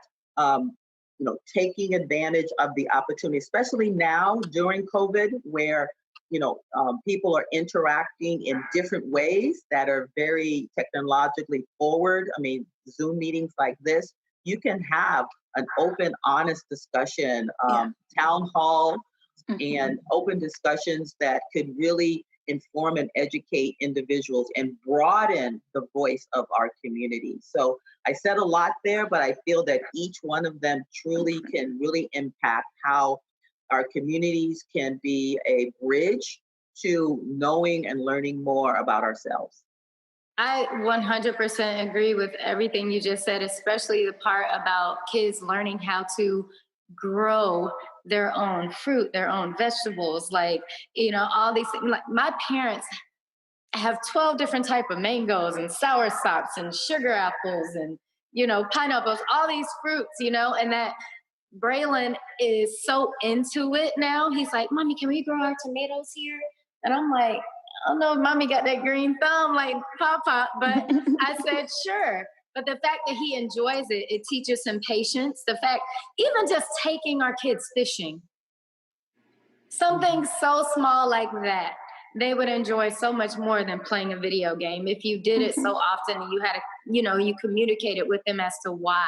taking advantage of the opportunity, especially now during COVID, where people are interacting in different ways that are very technologically forward. I mean, Zoom meetings like this, you can have an open, honest discussion, town hall, and open discussions that could really inform and educate individuals and broaden the voice of our community. So I said a lot there, but I feel that each one of them truly can really impact how our communities can be a bridge to knowing and learning more about ourselves. I 100% agree with everything you just said, especially the part about kids learning how to grow their own fruit, their own vegetables, like, all these things. Like, my parents have 12 different type of mangoes and sour sops and sugar apples and, pineapples, all these fruits, and that Braylon is so into it now. He's like, Mommy, can we grow our tomatoes here? And I'm like, I don't know if Mommy got that green thumb like Papa, but I said, sure. But the fact that he enjoys it, it teaches him patience. The fact, even just taking our kids fishing, something so small like that, they would enjoy so much more than playing a video game. If you did it so often and you had you communicated with them as to why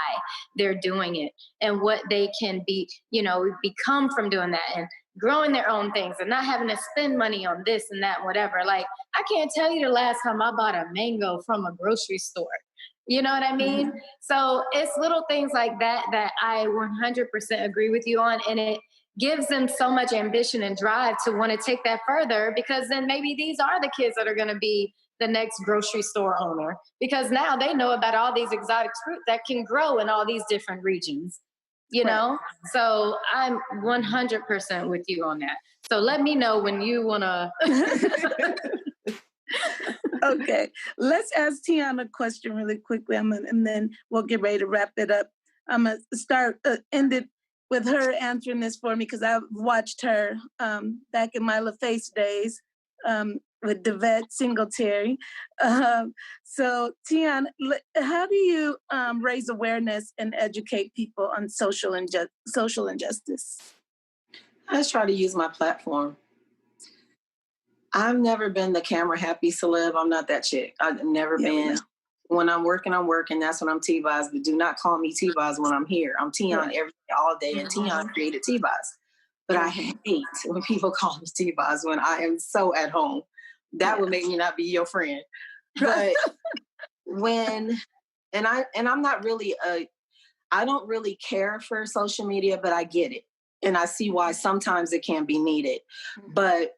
they're doing it and what they can be, become from doing that, and growing their own things and not having to spend money on this and that, whatever. Like, I can't tell you the last time I bought a mango from a grocery store. You know what I mean? So it's little things like that that I 100% agree with you on. And it gives them so much ambition and drive to want to take that further, because then maybe these are the kids that are going to be the next grocery store owner, because now they know about all these exotic fruit that can grow in all these different regions, know? So I'm 100% with you on that. So let me know when you want to. Okay, let's ask Tiana a question really quickly, and then we'll get ready to wrap it up. I'm going to end it with her answering this for me, because I've watched her back in my LaFace days with Devette Singletary. So Tiana, how do you raise awareness and educate people on social injustice? I just try to use my platform. I've never been the camera happy celeb. I'm not that chick. I've never been. When I'm working, That's when I'm T-Boz. But do not call me T-Boz when I'm here. I'm Tion every day, all day, and Tion created T-Boz. But I hate when people call me T-Boz when I am so at home. That would make me not be your friend. But I'm not really I don't really care for social media, but I get it. And I see why sometimes it can be needed. But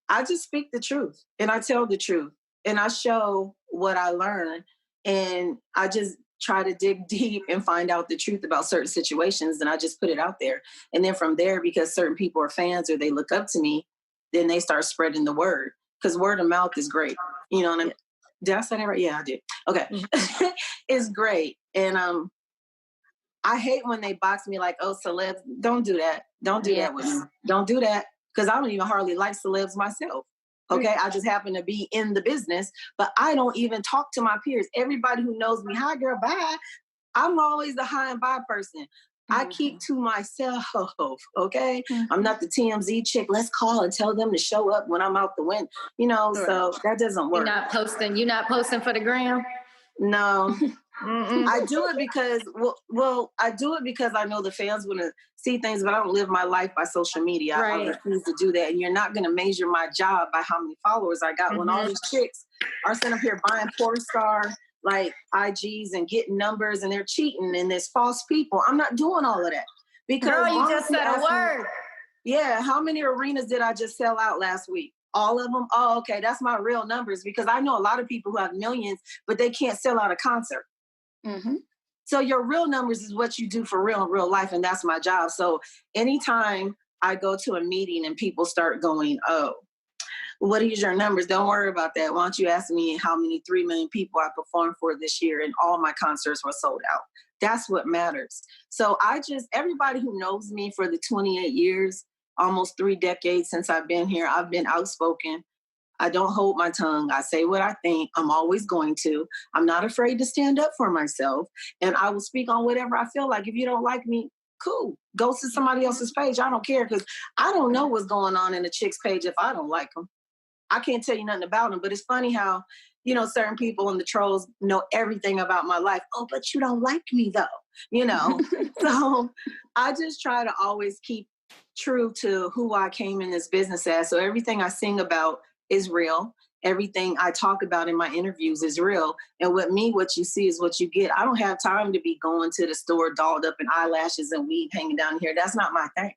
I just speak the truth and I tell the truth and I show what I learn, and I just try to dig deep and find out the truth about certain situations, and I just put it out there. And then from there, because certain people are fans or they look up to me, then they start spreading the word, because word of mouth is great. You know what I mean? Did I say that right? Yeah, I did. Okay. It's great. And I hate when they box me like, oh, celebs, don't do that. Don't do that with me. Don't do that. Because I don't even hardly like celebs myself. Okay. I just happen to be in the business, but I don't even talk to my peers. Everybody who knows me, hi girl, bye. I'm always the hi and bye person. I keep to myself. Okay. I'm not the TMZ chick. Let's call and tell them to show up when I'm out the window. So that doesn't work. You're not posting for the gram? No. I do it because, I do it because I know the fans want to see things, but I don't live my life by social media. I refuse to do that. And you're not going to measure my job by how many followers I got when all these chicks are sitting up here buying Pornstar, like IGs, and getting numbers, and they're cheating, and there's false people. I'm not doing all of that. Because girl, you just said a word. Yeah. How many arenas did I just sell out last week? All of them? Oh, okay. That's my real numbers, because I know a lot of people who have millions, but they can't sell out a concert. So your real numbers is what you do for real in real life. And that's my job. So anytime I go to a meeting and people start going, oh, what are your numbers? Don't worry about that. Why don't you ask me how many 3 million people I performed for this year, and all my concerts were sold out. That's what matters. So everybody who knows me for the 28 years, almost 3 decades since I've been here, I've been outspoken. I don't hold my tongue. I say what I think. I'm always going to. I'm not afraid to stand up for myself. And I will speak on whatever I feel like. If you don't like me, cool. Go to somebody else's page. I don't care, because I don't know what's going on in a chick's page if I don't like them. I can't tell you nothing about them, but it's funny how, you know, certain people in the trolls know everything about my life. Oh, but you don't like me though, you know? So I just try to always keep true to who I came in this business as. So everything I sing about is real. Everything I talk about in my interviews is real. And with me, what you see is what you get. I don't have time to be going to the store dolled up in eyelashes and weave hanging down here. That's not my thing.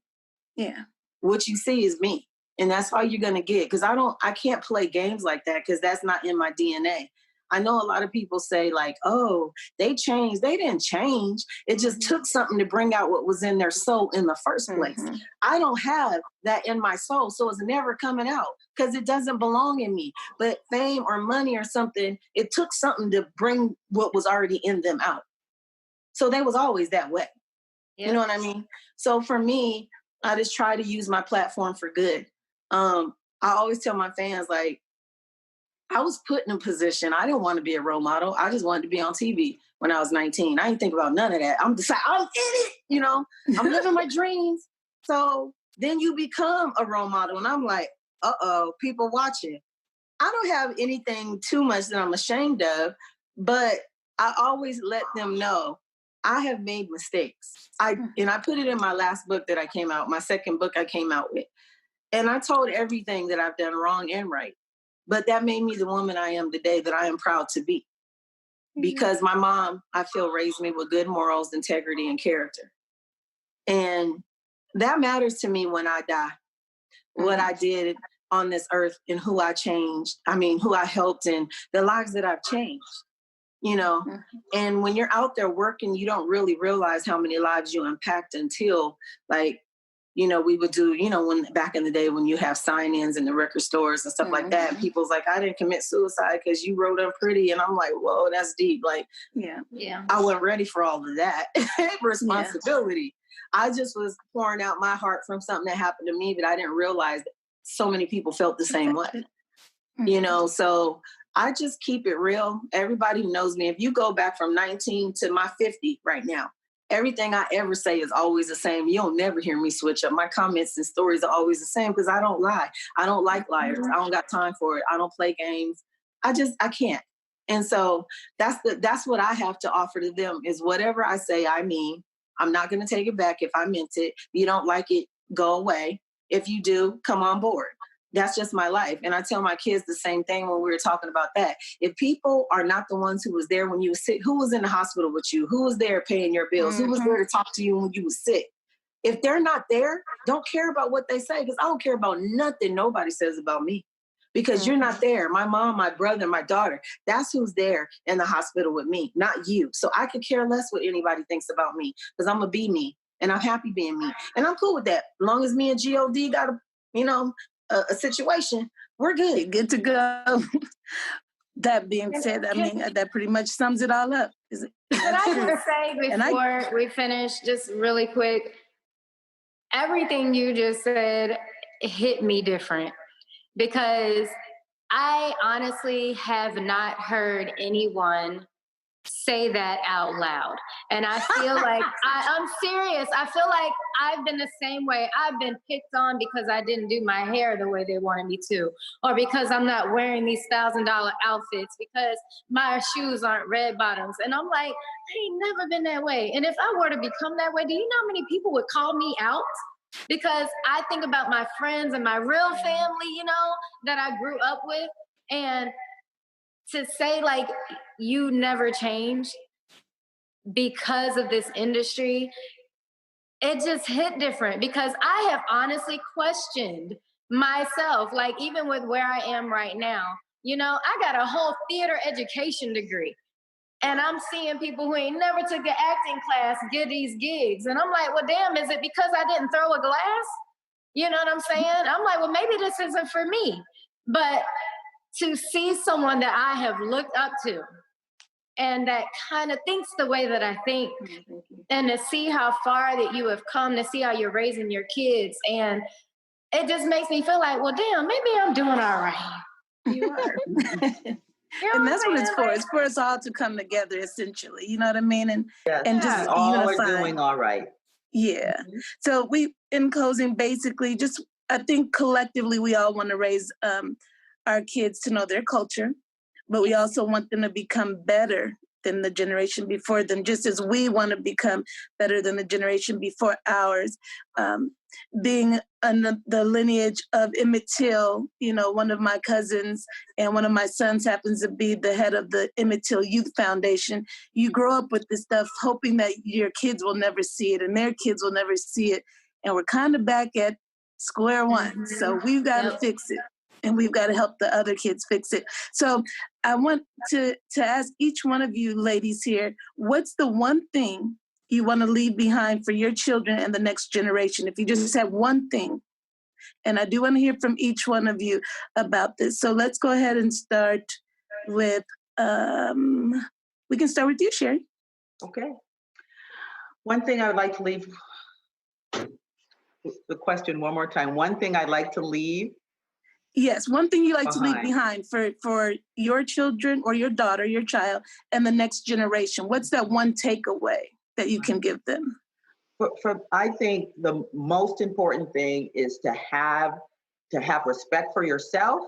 Yeah. What you see is me. And that's all you're going to get. Because I can't play games like that, because that's not in my DNA. I know a lot of people say like, oh, they changed. They didn't change. It just took something to bring out what was in their soul in the first place. I don't have that in my soul. So it's never coming out because it doesn't belong in me. But fame or money or something, it took something to bring what was already in them out. So they was always that way. Yep. You know what I mean? So for me, I just try to use my platform for good. I always tell my fans, like, I was put in a position. I didn't want to be a role model. I just wanted to be on TV when I was 19. I didn't think about none of that. I'm just like, I'm in it, you know, I'm living my dreams. So then you become a role model. And I'm like, people watching. I don't have anything too much that I'm ashamed of, but I always let them know I have made mistakes. And I put it in my last book that I came out, my second book I came out with. And I told everything that I've done wrong and right. But that made me the woman I am today, that I am proud to be. Because my mom, I feel, raised me with good morals, integrity, and character. And that matters to me when I die. What I did on this earth and who I changed. I mean, who I helped and the lives that I've changed. You know, and when you're out there working, you don't really realize how many lives you impact until, like, you know, we would do, you know, when back in the day when you have sign-ins in the record stores and stuff like that, and people's like, I didn't commit suicide because you wrote Unpretty. And I'm like, whoa, that's deep. Like, yeah, I wasn't ready for all of that responsibility. I just was pouring out my heart from something that happened to me, but I didn't realize that so many people felt the same way. You know, so I just keep it real. Everybody who knows me, if you go back from 19 to my 50 right now, everything I ever say is always the same. You'll never hear me switch up. My comments and stories are always the same because I don't lie. I don't like liars. I don't got time for it. I don't play games. I can't. And so that's what I have to offer to them is whatever I say, I mean. I'm not going to take it back if I meant it. If you don't like it, go away. If you do, come on board. That's just my life. And I tell my kids the same thing when we were talking about that. If people are not the ones who was there when you were sick, who was in the hospital with you? Who was there paying your bills? Who was there to talk to you when you were sick? If they're not there, don't care about what they say, because I don't care about nothing nobody says about me. Because you're not there. My mom, my brother, my daughter, that's who's there in the hospital with me, not you. So I could care less what anybody thinks about me, because I'm going to be me. And I'm happy being me. And I'm cool with that. As long as me and G.O.D. got a situation, we're good. You're good to go. That being said, I mean, that pretty much sums it all up. Can I just say before we finish, just really quick, everything you just said hit me different, because I honestly have not heard anyone say that out loud. And I feel like, I'm serious. I feel like I've been the same way. I've been picked on because I didn't do my hair the way they wanted me to, or because I'm not wearing these $1,000 outfits, because my shoes aren't red bottoms. And I'm like, I ain't never been that way. And if I were to become that way, do you know how many people would call me out? Because I think about my friends and my real family, that I grew up with. And to say like you never changed because of this industry, it just hit different, because I have honestly questioned myself, like even with where I am right now. I got a whole theater education degree, and I'm seeing people who ain't never took an acting class get these gigs. And I'm like, well, damn, is it because I didn't throw a glass? You know what I'm saying? I'm like, well, maybe this isn't for me. But to see someone that I have looked up to and that kind of thinks the way that I think, and to see how far that you have come, to see how you're raising your kids, and it just makes me feel like, well, damn, maybe I'm doing all right. You are. And that's what it's for. It's for us all to come together, essentially. You know what I mean? And just all unify. are doing all right. Yeah. So in closing, basically, just I think collectively we all want to raise our kids to know their culture, but we also want them to become better than the generation before them, just as we want to become better than the generation before ours. Being the lineage of Emmett Till, one of my cousins and one of my sons happens to be the head of the Emmett Till Youth Foundation. You grow up with this stuff hoping that your kids will never see it and their kids will never see it. And we're kind of back at square one. So we've got to fix it. And we've got to help the other kids fix it. So I want to ask each one of you ladies here, what's the one thing you want to leave behind for your children and the next generation? If you just have one thing. And I do want to hear from each one of you about this. So let's go ahead and start with, we can start with you, Sherry. Okay. One thing I would like to leave, the question one more time. One thing I'd like to leave. Yes, one thing you like to leave behind for your children or your daughter, your child, and the next generation. What's that one takeaway that you can give them? I think the most important thing is to have respect for yourself,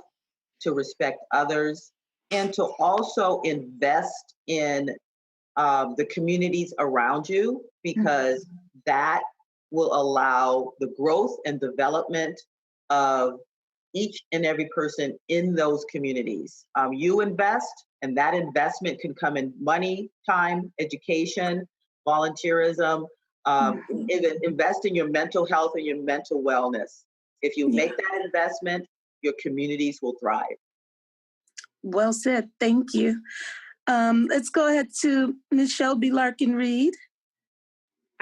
to respect others, and to also invest in the communities around you, because that will allow the growth and development of each and every person in those communities. You invest, and that investment can come in money, time, education, volunteerism, invest in your mental health and your mental wellness. If you make that investment, your communities will thrive. Well said. Thank you. Let's go ahead to Ms. Shelby Larkin-Reed.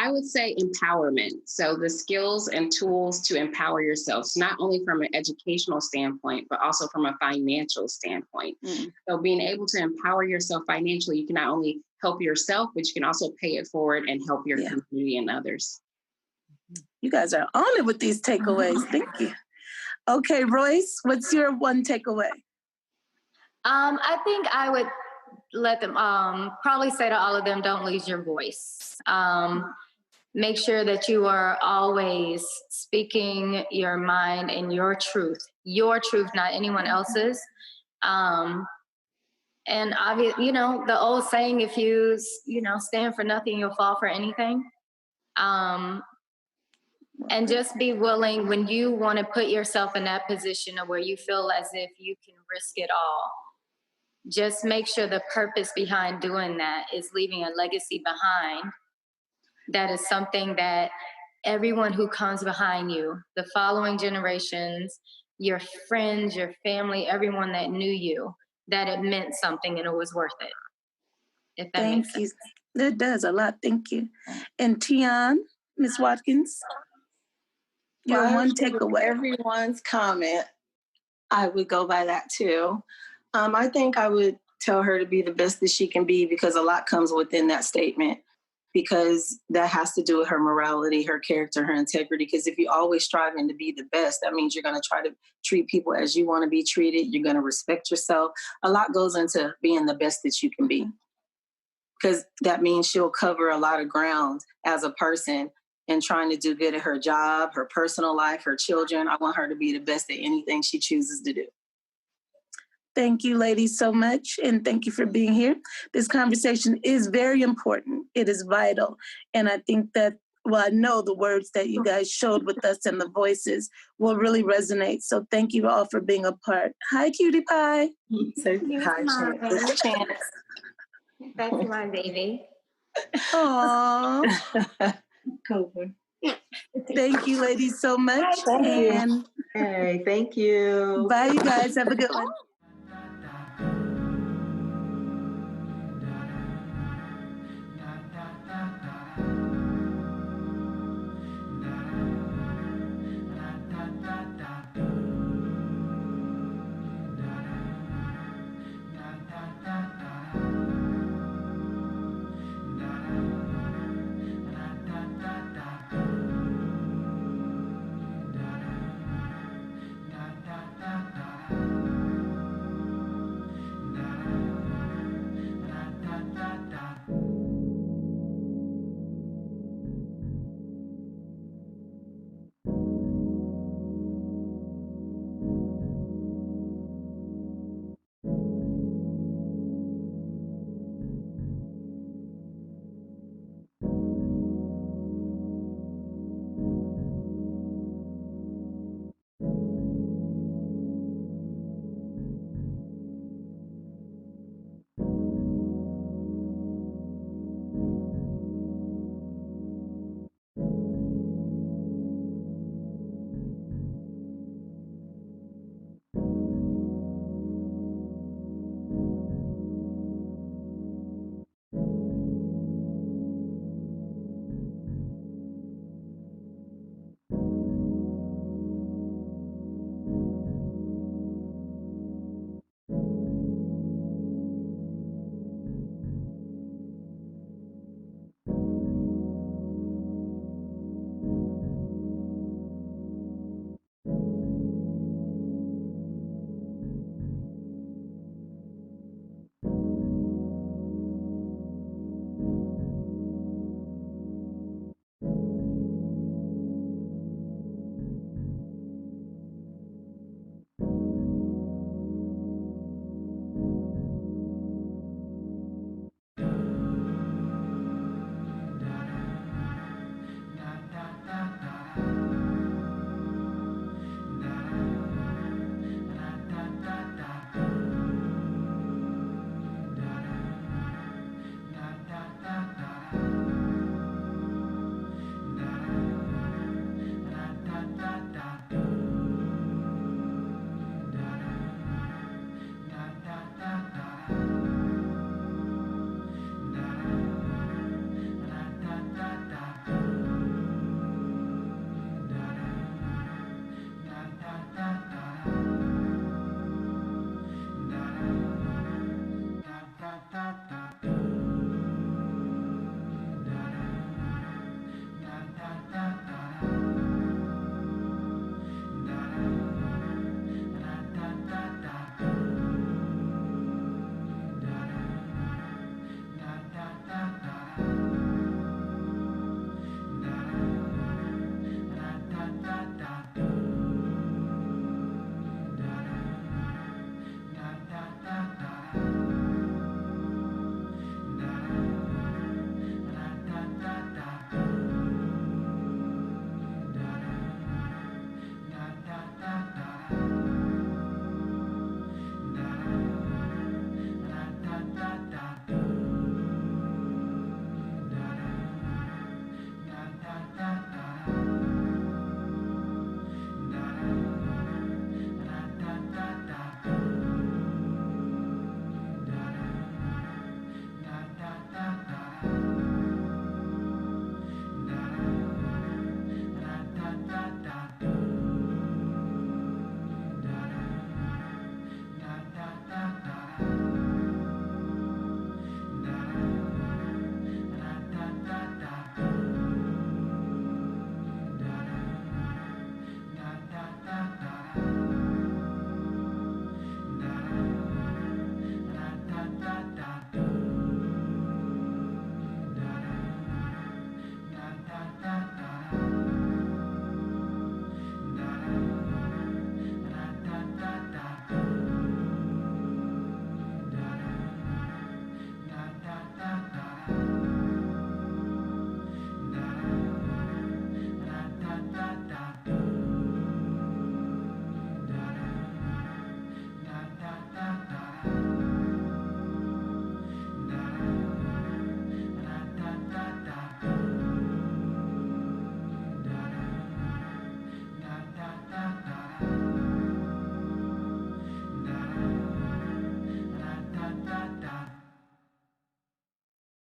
I would say empowerment. So the skills and tools to empower yourselves, not only from an educational standpoint, but also from a financial standpoint. So being able to empower yourself financially, you can not only help yourself, but you can also pay it forward and help your community and others. You guys are on it with these takeaways. Thank you. Okay, Royce, what's your one takeaway? I think I would let them probably say to all of them, don't lose your voice. Make sure that you are always speaking your mind and your truth, not anyone else's. And obviously, the old saying, if you stand for nothing, you'll fall for anything. And just be willing when you want to put yourself in that position of where you feel as if you can risk it all. Just make sure the purpose behind doing that is leaving a legacy behind. That is something that everyone who comes behind you, the following generations, your friends, your family, everyone that knew you, that it meant something and it was worth it. If that makes sense. That does a lot. Thank you. And Tian, Ms. Watkins, your one takeaway. Everyone's comment, I would go by that too. I think I would tell her to be the best that she can be, because a lot comes within that statement, because that has to do with her morality, her character, her integrity. Because if you're always striving to be the best, that means you're going to try to treat people as you want to be treated. You're going to respect yourself. A lot goes into being the best that you can be, because that means she'll cover a lot of ground as a person and trying to do good at her job, her personal life, her children. I want her to be the best at anything she chooses to do. Thank you, ladies, so much. And thank you for being here. This conversation is very important. It is vital. And I think that, I know the words that you guys showed with us and the voices will really resonate. So thank you all for being a part. Hi, cutie pie. Hi, Chance. That's my baby. Aww. Cover. Thank you, ladies, so much. Thank you. Hey, thank you. Bye, you guys. Have a good one.